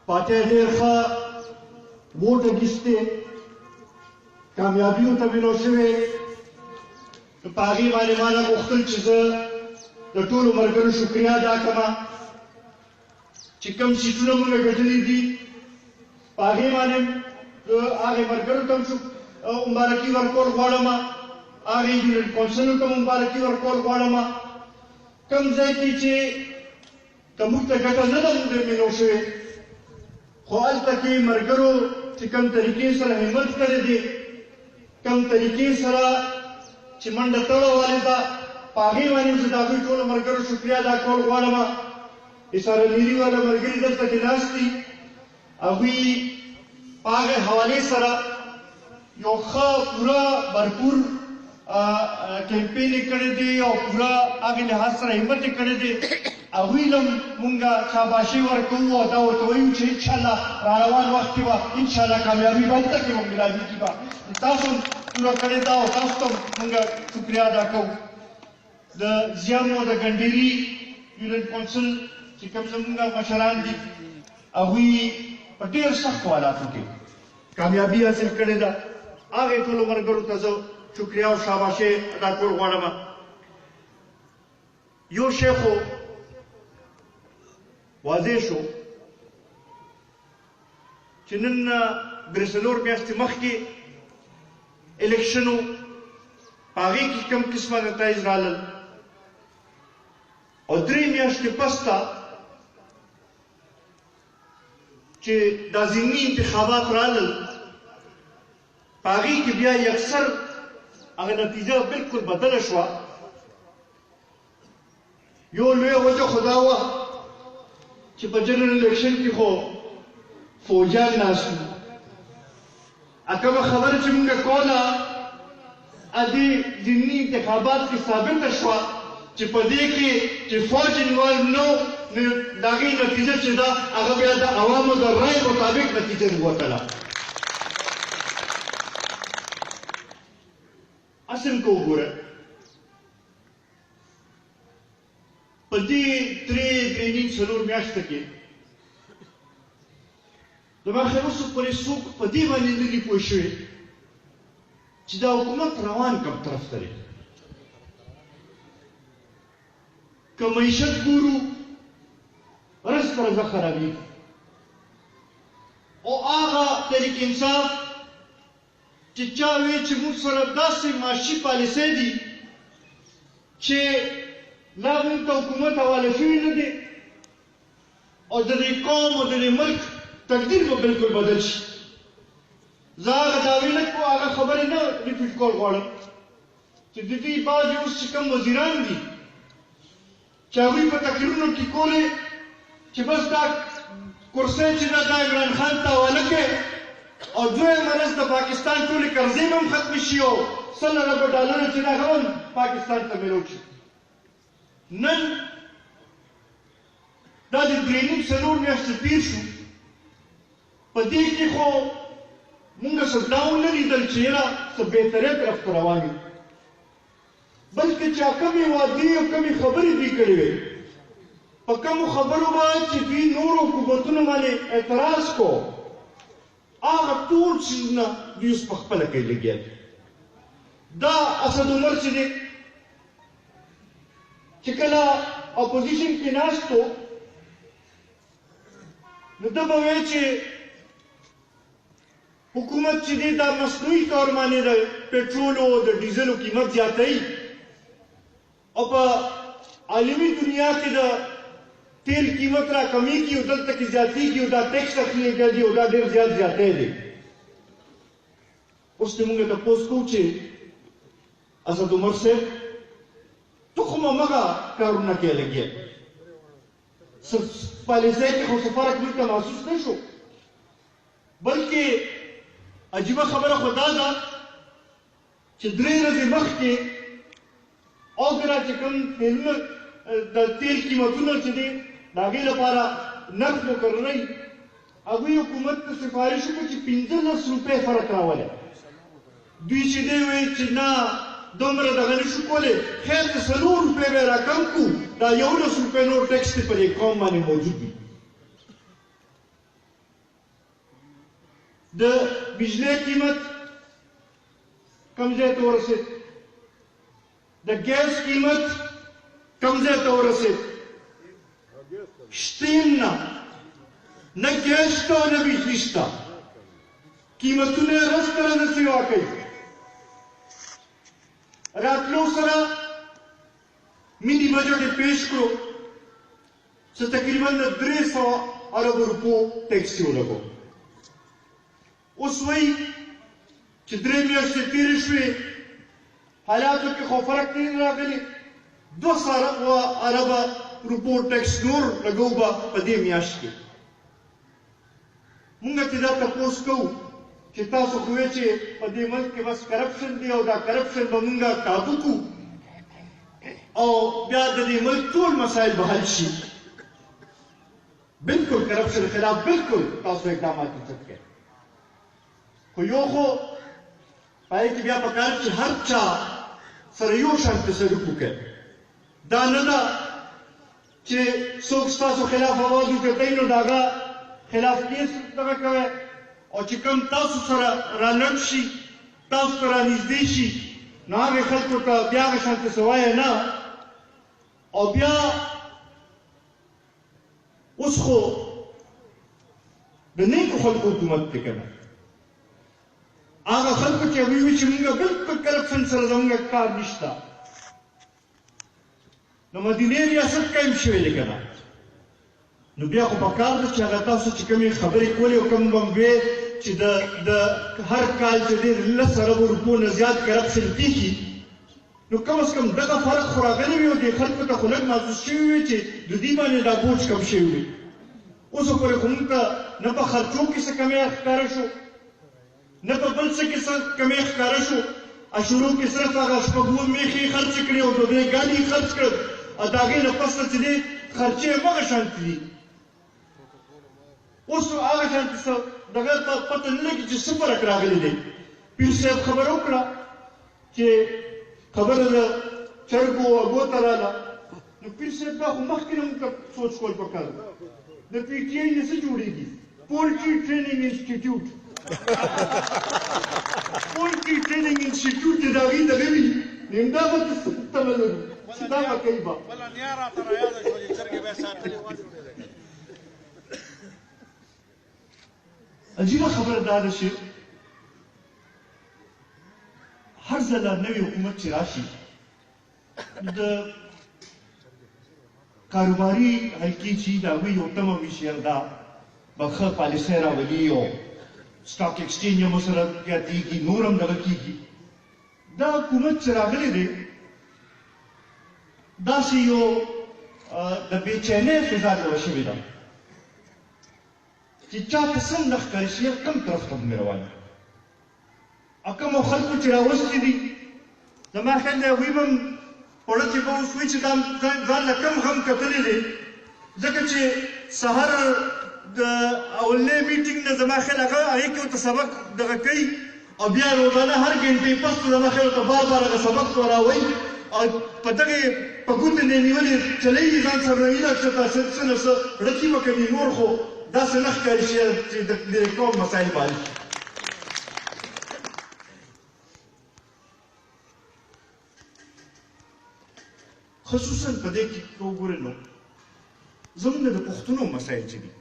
فاتح ډېر ښه ووټ اخیستی کامیابي ورته مېلو شوې نو په هغې باندې ما نه غوښتل چې زه د ټولو ملګرو شکریا ادا کړمه چې کوم سیټونه مونږ ګټلي دي په هغې باندې هغې ملګرو ته هم مبارکي ورکول غواړم هغې یونټ کونسلو ته مبارکي ورکول غواړم کوم ځای کې چې که موږ ته ګټه نه ده موږ مېلو شوې خو هلته کې ملګرو چې کوم طریقې سره همت کړی دی کوم طریقې سره چې منډه تړوالې ده په هغې باندې زه د هغوی ټولو ملګرو شکریا ادا کول غواړم اشاره نیري والا ملګري دلته کې ناست دي هغوی په هغې حوالې سره یو ښه پوره برپور کیمپین یې کړی دی او پوره هغې لحاظ سره همت یې کړی دی هغوی له مونږ شاباشي ورکوو او دا ورته وایو چې انشاءالله را روان وخت کې به انشاءالله کامیابي به هلته کې به میلادي به تاسو هم پوره کړې ده او تاسو ته مونږ شکریا ادا کوو د زیامو د ګنډېري یونټ کونسل چې کوم زمونږ مشران دي هغوی په ډېر سختو حالاتو کې کامیابي حاصل کړې ده هغې ټولو ملګرو ته زه شکریا او شاباشي ادا کول غواړم یو شی خو واضح شو چې نن درې څلور میاشتې مخکې الیکشن و په هغې کې کوم قسمه نتایج رالل او درې میاشتې پس ته چې دا ضمني انتخابات رالل په هغې کې بیا یکسر هغه نتیجه بالکل بدله شوه یو لویه وجه خو دا وه چې په جنرال الیکشن کې خو فوجیان ناست وو کومه خبره چې مونږ کوله دې ضمني انتخابات کې ثابته شوه چې په دې کې چې فوج انوالو نه و نو د هغې نتیجه چې ده هغه بیا د عوامو د رای مطابق نتیجه ووتله اصل که وګوره په دې درې نیم څلور میاشته کې زما خیال اوس پورې څوک په دې باندې نه دي پوه شوي چې دا حکومت روان کوم طرف ته دی که معیشت ګورو ورځ په ورځ خرابېږي او هغه تحریک انصاف چې چا وی چې موږ سره داسې معاشي پالیسۍ دي چې لا موږ ته حکومت حواله شوي نه دی او د دې قوم او د دې ملک تقدیر به بالکل بدل شي زه هغه دعوې نه کوم هغه خبرې نه ریپیټ کول غواړم چې د دې بعضې اوس چې کوم وزیران دي چې هغوی په تقریرونو کې کولې چې بس دا کرسۍ چې ده دا عمران خان ته حواله کړې او دویم مرض د پاکستان ټولې قرضې به هم ختمې شي او 100 اربه ډالره چې دا هغه هم پاکستان ته میلو شي نن دا د درې نیم څلور میاشتې تېر شو په دې کې خو مونږ څه دا ونه لیدل چې یاره څه بهترۍ طرف ته روان یو بلکې چا کمې وعدې او کمې خبرې دوی کړې وې په کومو خبرو به چې دوی نورو حکومتونو باندې اعتراض کو هغه ټول څیزونه دوی اوس په خپله کوي لګیا دي دا اسد عمر چې دی چې کله اپوزیشن کې ناست و نو ده به وایي چې حکومت چې دی دا مصنوعي طور باندې د پټرولو او د ډیزلو قیمت زیاتوي او په عالمي دنیا کې د تیل قیمت را کمیږي او دلته کې زیاتېږي او دا ټیکس اخلي کېږي او دا ډېر زیات زیاتی دی اوس دې موږ تپوس کوو چې اسد عمر صاحب ته خو همغه کارونه کې لګیا پالیسۍ کې خو څه فرق موږ ته محسوس نه شو بلکې عجیبه خبره خو دا ده چې 3 ورځې مخکې اوګرا چې کوم تیلونه د تیل قیمتونه چې دي د هغې لپاره نرخ مقرروي هغوی حکومت ته سفارش وکړو چې 15 روپۍ فرق راولي دوی چې دی وایي چې نه دومره دغه نشو کولی خیر د 4 روپۍ به یې راکم کړو دا 11 روپۍ نور ټیکس دی په دې قوم باندې موجود وي د بجلی قیمت کم ځای ته ورسېد، د ګیس قیمت کم ځای ته ورسېد. شته یې نه ګیس شته او نه بجلي شته، قیمتونه یې رس ته رس سیوا کوي. راتلو سره مینی بجټ یې پیش کړو چې تقریبا د 300 اربو روپو ټیکس یې ولګو. اوس وایي چې 3 میاشتې تېرې شوې، حالاتو کې خو فرق نه راغلی، 200 اربه روپو ټیکس نور لګو به په دې میاشت کې. مونږ ته دا تپوس کوو چې تاسو خو وایئ چې په دې ملک کې بس کرپشن دی او دا کرپشن به مونږ کابو کړو او بیا د دې ملک ټول مسایل به حل شي. بالکل کرپشن خلاف بالکل تاسو اقدامات وکړئ، خو یو خو پای کې بیا پکار چې هر چا سره یو شان تصرف وکړي. دا نه ده چې څوک ستاسو خلاف اواز وکړي نو د هغه خلاف کیس دغه کوئ، او چې کوم تاسو سره رالنډ شي، تاسو ته رانږدې شي، نو هغې خلکو ته بیا هغه شانتې څه وایه نه. او بیا اوس خو د نیکو خلکو حکومت دی که نه، هغه خلکو چې هغوی وي چې مونږ بالکل کرپشن سره زمونږ کار نشته. نو مدینې ریاست قایم شوی دی که نه، نو بیا خو پکار ده چې هغه تاسو چې کومې خبرې کولې او کوم بمبې چې د هر کال چې ډېر 10 اربو روپو نه زیات کرپشن کېږي، نو کم از کم دغه فرق خو راغلی وي او دې خلکو ته خو لږ محسوس شوي وي چې د دې باندې دا بوج کم شوی وي. اوسه پورې خو مونږ ته نه په خرچو کې څه کمی ښکاره شو، نه په بل څه کې څه کمی ښکاره شو. شروع کې صرف هغه شپږ اووه میخې خرڅ کړې او 2 ګاډي خرڅ کړل، او د هغې نه پس چې دی خرچې همغه شانتې دي. اوس هغه شانتې څه دغه ته پته نه لګي چې څه فرق راغلی دی. پیر صاحب خبره وکړه چې خبره د چرګو اوږو ته راله، نو پیر صاحب دا خو مخکې نه موږ سوچ کول پکار ده. د پي ټي آی نه څه جوړېږي؟ پولټري ټریننګ انسټیټیوټ. پولټري ټریننګ انسټیټیوټ چې د هغې دغه وي، نو همدا به تمه لرو چې دا به کوي به. بله نیا راته رایاده شوه چې چرګې بیا ساتلې وه. عجیبه خبره دا ده چې هر ځله نوی حکومت چې راشي، د کاروباري حلقې چې د هغوی یو تمه وي چې دا به ښه پالیسۍ راولي او سټاک ایکسچینج هم ورسره زیاتېږي، نور هم دغه کېږي. دا حکومت چې راغلی دی، داسې یو د بېچینۍ فضا جوړه شوې ده چې چاته څه نه ښکاري چې کوم طرف ته مې روان دي. او کومو خلکو چې راوستي دي، زما خیال دی هغوی به هم خوړه چې به اوس وایي چې دا ځان له کم غم کتلی دی، ځکه چې سهار د اولنۍ میټینګ نه زما خیال هغې کې ورته سبق دغه کوي، او بیا روزانه هر ګنټې پس زما خیال ورته بار بار هغه سبق وراوئ، او په دغې په ګوتې نه نیولې چلوي ځان سره رویونه چې تاسو څه نه څه رقي به کوي، نور خو داسې نه ښکاري چې د قوم مسایل به حل شي. خصوصا په دې کې که وګورئ نو زموږ د پښتنو مسایل چې دي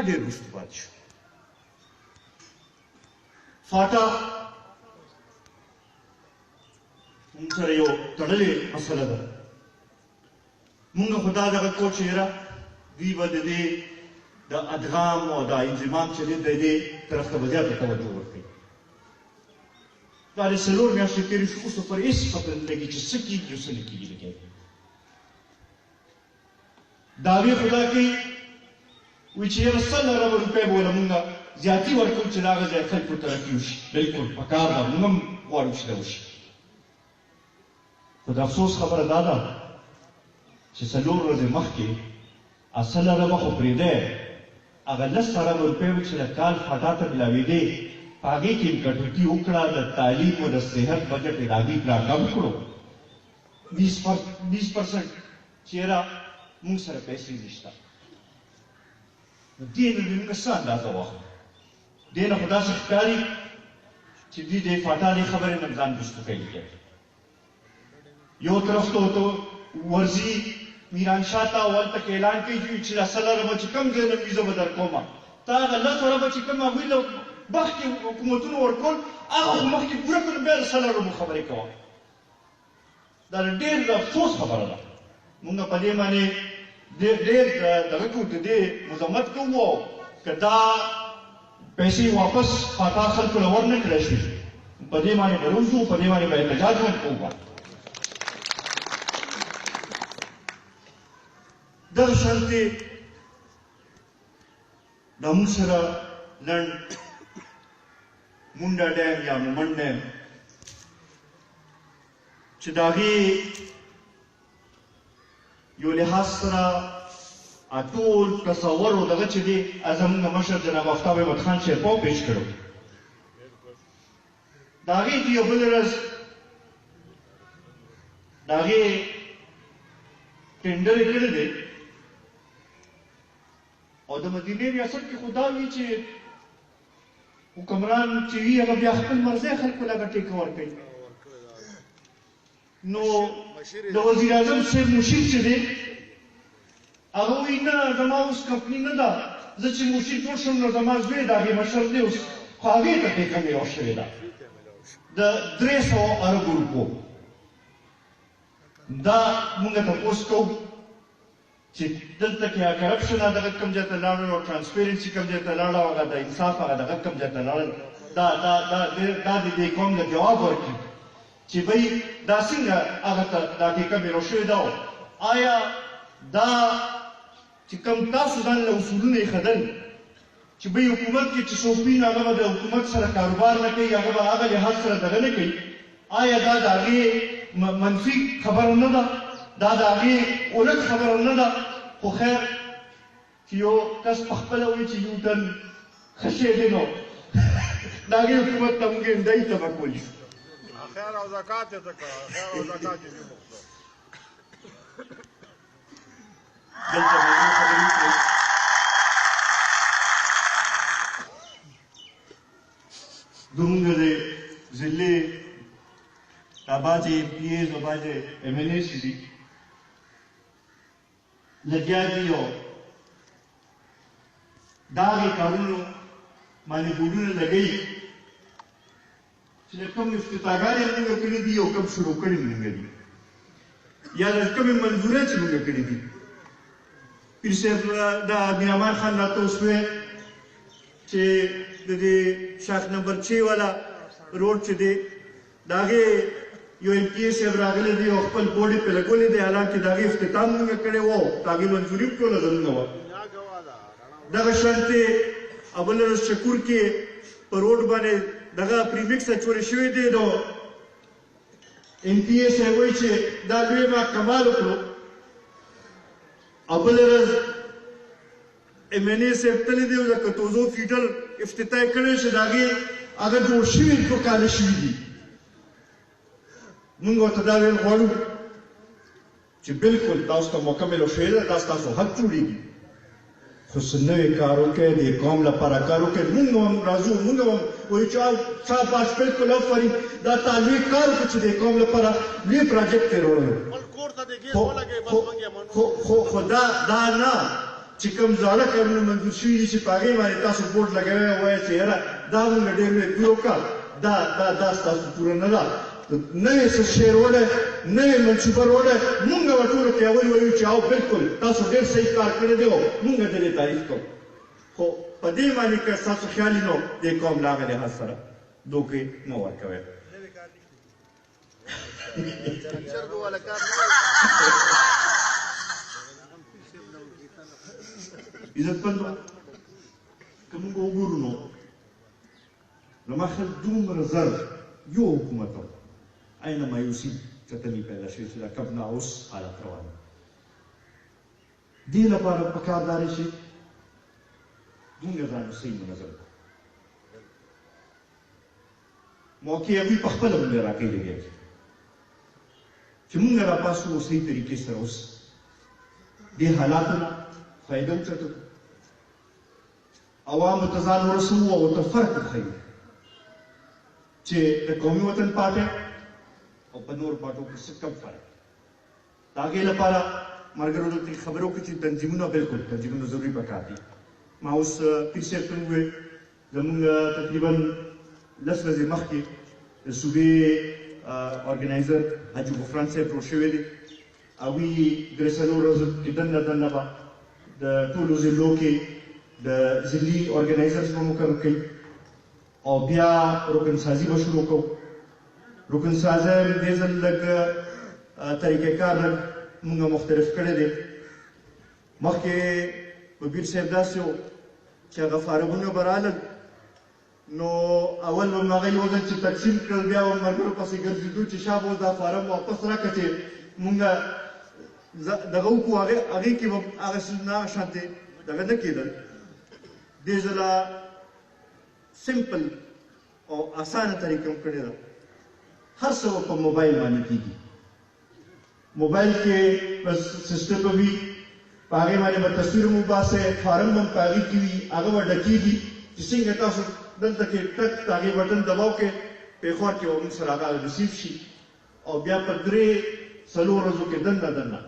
ډېر وروسته پاتې شو. فاټا موږ سره یو تړلې مسله ده. موږ خو دا دغه کوو چې یاره دوی به د دې د ادغام او د انضمام چې دی د دې طرف ته به زیاته توجه ورکوي. دا د 4 میاشتې تېرې شو، اوس پورې هېڅ پته نه لګي چې څه کېږي او څه نه کېږي د کې. دعوې خو دا کوي وایي چې یاره 100 اربه روپۍ به وله مونږ زیاتي ورکوو چې د هغه ځای خلکو ترقي وشي. بلکل پکار ده، مونږ هم غواړو چې دا وشي. خو د افسوس خبره دا ده چې 4 ورځې مخکې 100 اربه خو پرېږدی، هغه 10 اربه روپۍ وې چې د کال فاټا ته ملاوېدې، په هغې کې کټوتي وکړه، د تعلیم او د صحت بجټ یې د هغې راکم کړو 20% چې یاره مونږ سره پیسې نشته. نو دې نه موږ څه اندازه واخلو؟ دې نه خو داسې ښکاري چې دوی د فاټالې خبرې نه ځان بستو کوي. یو طرف ته ورځي میرانشاه ته او هلته کې اعلان کوي چې دا 100 اربه چې کوم ځای نه وي زه به درکومه. تا هغه 10 اربه چې کوم هغوی له مخکې حکومتونو ورکول هغه خو مخکې پوره کړل، بیا د 100 اربو خبرې کوه. دا ډېر د افسوس خبره ده. مونږ په دې باندې ډېر دغه کوو، د دې مذمت کوو. که دا پیسې واپس فاټا خلکو له ور نه کړی شي، په دې باندې به روز وو، په دې باندې به احتجاج هم کوو. دغه شانتې دا مونږ سره لنډ مونډه ډیم یا مومند ډیم چې د هغې یو لحاظ سره ټول تصور و دغه چې دی زموږ مشر جناب آفتاب احمد خان شیرپا پیش کړو. د هغې چې یو بل ورځ د هغې ټینډر یې کړی دی او د مدینې ریاست کې خو دا وي چې حکمران چې وي هغه بیا خپل مرضی خلکو له ټیکه ورکوي. نو د وزیر اعظم صاحب مشیر چې دی هغه وایي نه زما اوس کمپني نه ده، زه چې مشیر جوړ شم نو زما زوی د هغې مشر دی اوس، خو هغې ته ټیکه میلاو شوې ده د 300 اربو روپو. دا مونږ تپوس کوو چې دلته کې کرپشن دغه کوم ځای ته لاړل او ټرانسپیرنسي کوم ځای ته لاړه او هغه د انصاف هغه دغه کوم ځای ته لاړل. دا د دې قوم ته جواب ورکړي چې بهی دا څنګه هغه ته دا ټیکه میلاو شوې ده. آیا دا چې کوم تاسو ځان له اصولونه ایښودل چې بهی حکومت کې چې څوک وي نو هغه به د حکومت سره کاروبار نه کوي، هغه به هغه لحاظ سره دغه نه کوي، آیا دا د هغې منفي خبره نه ده؟ دا د هغې الټ خبره نه ده؟ خو خیر چې یو کس په خپله وایي چې یو ټن ښه شی دی نو د هغې حکومت ته مونږ امدایي تبه کولی شو. خیر او زکات یې ته کوه، خیر او زکات یې دې مخته دلته به زموږ خبرې وکړئ. زمونږ د ضلعې دا بعضې MPAs او بعضې MLAs چې دي لګیا دي او دا هغې کارونو باندې بورډونه لګوي چې د کوم افتتاحګانې مونږ کړي دي او کوم شروع کړي مونږ دي یا د کومې منظورۍ چې مونږ کړي دي. پیر صاحب دا مینامان خان راته اوس وویل چې د دې شاخ نمبر 6 والا روډ چې دی د هغې یو MPA صاحب راغلی دی او خپل بورډ یې پرې لګولی دی، حالانکې د هغې افتتاح مونږ کړی و، د هغې منظوري هم ټوله زموږ وه. دغه شانتې بله ورځ شکور کې په روډ باندې دغه پریمیکس اچولې شوی دی نو MPA صاحب وایي چې دا لوی ما کمال وکړو. بله ورځ MNA صاحب تللی دی او د کتوزو فیډر افتتاح کړی چې د هغې هغه جوړ شوي 2 کاله شوي دي. مونږ ورته دا ویل غواړو چې بلکل تاسو ته موقع میلاو شوې ده، دا ستاسو حق جوړېږي، خو څه نوی کار وکړئ، د قوم لپاره کار وکړئ. مونږ هم راځو، مونږ هم وایو چې شاباش بلکل آفرین، دا تا لوی کار وکړو چې د قوم لپاره لوی پراجیکټ یې راوړی. خو دا نه چې کوم زاړه کارونه منظور شوي دي چې په هغې باندې تاسو بورډ لګوئ او وایئ چې یاره دا مونږ ډېر لوی پوره وکړه، دا ستاسو پوره نه ده. نوې څه شی راوړی، نوې منصوبه راوړی، مونږ به ټولو کې اول وایو چې او بلکل تاسو ډېر صحیح کار کړی دی او مونږ د دې تعریف کوو. خو په دې باندې که ستاسو خیال وي نو دې قوم له هغه لحاظ سره دوکې مه ورکوئ. عزتمندو که موږ وګورو نو زما خیال دومره زر یو حکومت و اینه مایوسي چتنې پیدا شوې چې دا کب نه اوس حالت روان دی. دې لپاره پکار دا دی چې موږ ځان صحیح منظم کړو. موقع هغوی په خپله باندې راکوي لګیا دي چې موږ راپاسو او صحیح طریقې سره اوس دې حالاتو نه فایده وچته کړو. عوامو ته ځان ورسوو او ورته فرق وښیو چې د قومي وطن پارټۍ او په نورو پارټو کې څه کم فرق د هغې لپاره ملګرو دلته خبرې وکړو چې تنظیمونه بالکل تنظیمونه ضروري پکار دي ما اوس پیر صاحب ته وویل زموږ تقریبا 10 ورځې مخکې د صوبې ارګنایزر حاجي غفران صاحب روغ شوی دی هغوی درې څلور ورځو کې دننه به د ټولو ضلعو کې د ضلعي ارګنایزرز به مقرر کوي او بیا رکنسازي به شروع کوو رکنسازي دې ځل لږ طریقې کار لږ موږ مختلف کړی دی مخکې په بیر صاحب داسې و چې هغه فارغونه به رالل نو اول به مې هغه یو ځل چې تقسیم کړل بیا به ملګرو پسې ګرځېدو چې شا به اوس دا فارم واپس راکړه چې مونږ دغه وکړو هغې کې به هغسې نه شانتې دغه نه کېدل دې ځله سمپل او اسانه طریقه هم کړې ده هر څه په موبایل باندې کېږي موبایل کې بس سسټم به وي په هغې باندې به تصویر هم وباسئ فارم به هم په هغې کې وي هغه به ډکېږي چې څنګه تاسو دلته کې ټک د هغې بټن دباو کې پېښور کې به موږ سره هغه ریسیو شي او بیا په 3-4 ورځو کې دننه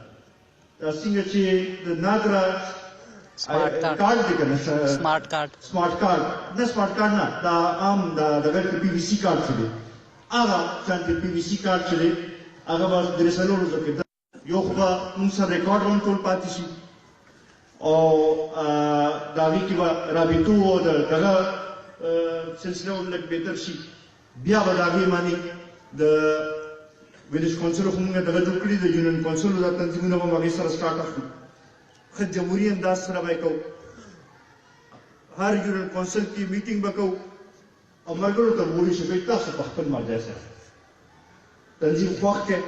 دا څنګه چې د ناګرا کارډ دی که نه سمارټ کارډ نه سمارټ کارډ نه دا عام دغه پی وي سي کارډ چې دی هغه شانتې پی وي سي کارډ چې دی هغه به 3-4 ورځو کې یو خو به موږ سره ریکارډ هم ټول پاتې شي او د هغې کې به رابطو او د دغه سلسله هم لږ بهتر شي بیا به د هغې باندې د ویلیج کونسل خو موږ دغه جوړ کړي د یونین کونسلو دا تنظیمونه به هم هغې سره سټارټ اخلو ښه جمهوري انداز سره به یې کوو هر یونین کونسل کې میټینګ به کوو او ملګرو ته به ووایو چې تاسو په خپل مرجع سره تنظیم خوښ کړئ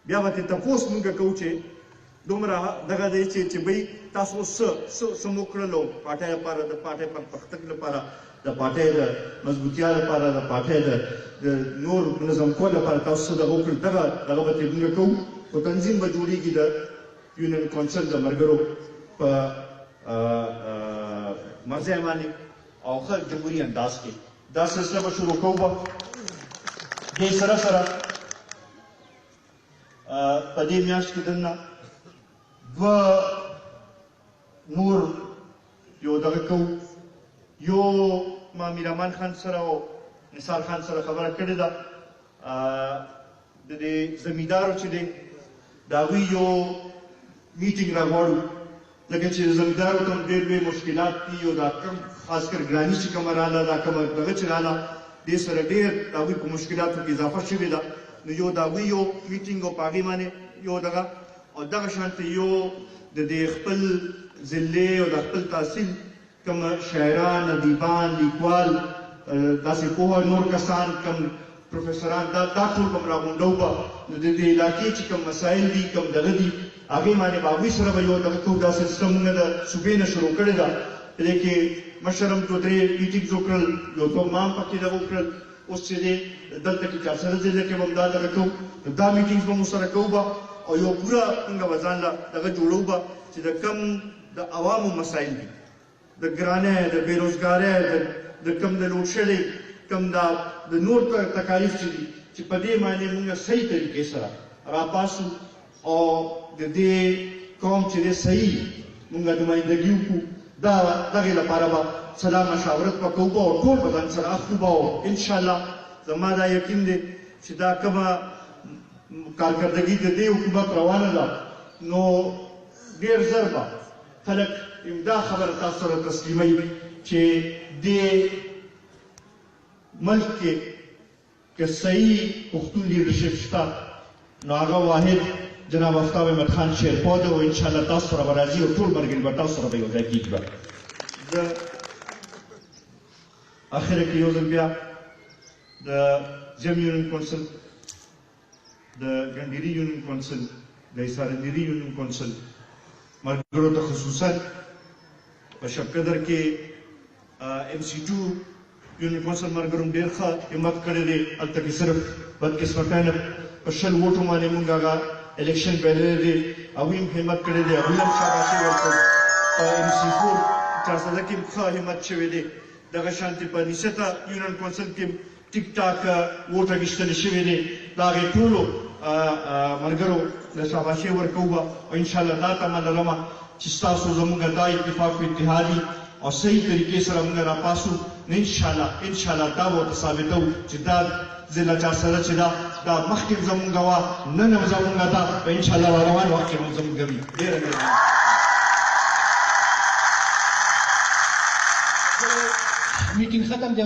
بیا به ترې تپوس موږ کوو چې دومره دغه دی چې بهی تاسو اوس څه مو کړل او پارټۍ لپاره د پارټۍ پرمختګ لپاره د پارټۍ د مضبوطیا لپاره د پارټۍ د نور نظم کول لپاره تاسو څه دغه وکړل دغه به ترې موږ کوو خو تنظیم به جوړېږي د یونین کونسل د ملګرو په مرجع باندې او ښه جمهوري انداز کې دا سلسله به شروع کوو به دې سره سره په دې میاشت کې دننه دوه نور یو دغه کوو یو ما میرامان خان سره او نثار خان سره خبره کړې ده د دې زمیندارو چې دی د هغوی یو میټینګ راغواړو لکه چې زمیندارو ته هم ډېر لوی مشکلات دي او دا کم خاص کر ګراني چې کومه راغله دا کومه دغه چې راغله دې سره ډېر د هغوی په مشکلاتو کې اضافه شوې ده نو یو د هغوی یو میټینګ او په هغې باندې یو دغه او دغه شانته یو د دې خپل ضلع او د خپل تحصیل کوم شاعران ادیبان لیکوال داسې پوهه نور کسان کوم پروفیسران دا ټول به م راغونډو به نو د دې علاقې چې کوم مسایل دي کوم دغه دي هغې باندې به هغوی سره به یو دغه کوو دا سلسله مونږ د صوبې نه شروع کړې ده په دې کې مشر هم 2-3 میټینګز وکړل یو څو ما هم پکې دغه وکړل اوس چې دی دلته کې چارسره ضلع کې به هم دا دغه کوو دا میټینګز به مو سره کوو به او یو پوره موږ به ځان له دغه جوړو به چې د کم د عوامو مسایل دي د ګرانۍ د بېروزګارۍ د کم د لوډ شیډینګ کم د نور تکالیف چې دي چې په دې باندې موږ صحیح طریقې سره راپاسو او د دې قوم چې دی صحیح موږ نمایندګي وکړو دغې لپاره به سلا مشاورت به کوو به او ټول به ځان سره اخلو به او انشاءالله زما دا یقین دی چې دا کومه کارکردګي د دې حکومت روانه ده نو ډېر ژر به خلک دا خبره تاسو سره تسلیموي چې دې ملک کې که صحیح پښتون لیډرشپ شته نو هغه واحد جناب آفتاب احمد خان شیرپا ده او انشاءالله تاسو سره به راځي او ټول ملګري به تاسو سره به یو ځای کېږي به زه اخره کې یو ځل بیا د جم یونین کونسل د ګنډیري یونین کونسل د ایسارندیري یونین کونسل ملګرو ته خصوصا په شب قدر کې MC2 یونین کونسل ملګرو هم ډېر ښه همت کړی دی هلته کې صرف بدقسمتانه په 10 ووټو باندې مونږ هغه الیکشن پیللی دی هغوی هم همت کړی دی هغوی هم شاباشي ورکړو په MC4 چا سره کې ښه همت شوی دی دغه شانتي په نسته یونین کونسل کې ټیک ټاک ووټ اخیستل شوی دی د هغې ټولو ملګرو د شاباشي ورکوو به او انشاءالله دا تمه لرمه چې ستاسو زموږ دا اتفاق و اتحادي او صحیح طریقې سره موږ راپاسو نو انشاءالله دا به ورته ثابتوو چې دا ضلع چارسده چې دا مخکې هم زموږ وه نن هم زموږ ده په انشاءالله روان وخت کې هم زموږ وي ډېره میټینګ ختم دی.